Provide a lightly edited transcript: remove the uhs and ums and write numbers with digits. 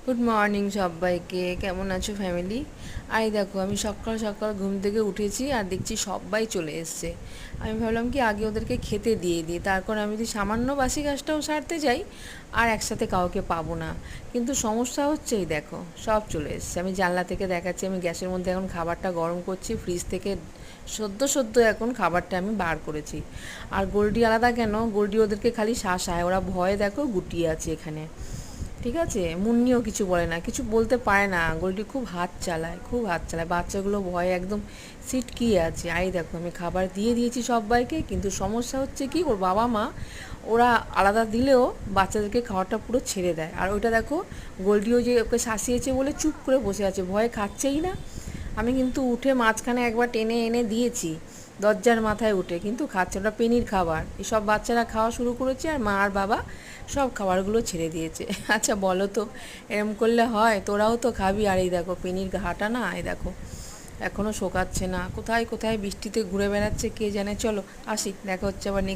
Good morning সবাইকে। কেমন আছো ফ্যামিলি? আই দেখো, আমি সকাল সকাল ঘুম থেকে উঠেছি আর দেখছি সবাই চলে এসছে। আমি ভাবলাম কি আগে ওদেরকে খেতে দিয়ে দিই, তারপর আমি যদি সামান্য বাসি কাজটাও সারতে যাই আর একসাথে কাউকে পাবো না। কিন্তু সমস্যা হচ্ছে, এই দেখো সব চলে এসছে। আমি জানলা থেকে দেখাচ্ছি, আমি গ্যাসের মধ্যে এখন খাবারটা গরম করছি, ফ্রিজ থেকে সদ্য সদ্য এখন খাবারটা আমি বার করেছি। আর গোল্ডি আলাদা কেন, গোল্ডি ওদেরকে খালি শাসায়, ওরা ভয়ে দেখো গুটিয়ে আছে এখানে। ঠিক আছে, মুন্নিও কিছু বলে না, কিছু বলতে পারে না। গোল্ডি খুব হাত চালায়, খুব হাত চালায়, বাচ্চাগুলো ভয়ে একদম সিটকিয়ে আছে। আই দেখো, আমি খাবার দিয়ে দিয়েছি সবাইকে, কিন্তু সমস্যা হচ্ছে কি, ওর বাবা মা ওরা আলাদা দিলেও বাচ্চাদেরকে খাওয়াটা পুরো ছেড়ে দেয়। আর ওইটা দেখো, গোল্ডিও যে ওকে শাসিয়েছে বলে চুপ করে বসে আছে, ভয়ে খাচ্ছেই না। আমি কিন্তু উঠে মাঝখানে একবার টেনে এনে দিয়েছি দরজার মাথায় উঠে, কিন্তু খাচ্ছে। ওটা পেনির খাবার, এসব বাচ্চারা খাওয়া শুরু করেছে আর মা আর বাবা সব খাবারগুলো ছেড়ে দিয়েছে। আচ্ছা বলো তো, এরম করলে হয়? তোরাও তো খাবি। আর এই দেখো পেনির ঘাটা না, এই দেখো এখনও শোকাচ্ছে না, কোথায় কোথায় বৃষ্টিতে ঘুরে বেড়াচ্ছে কে জানে। চলো আসি, দেখা হচ্ছে আবার নেক্সট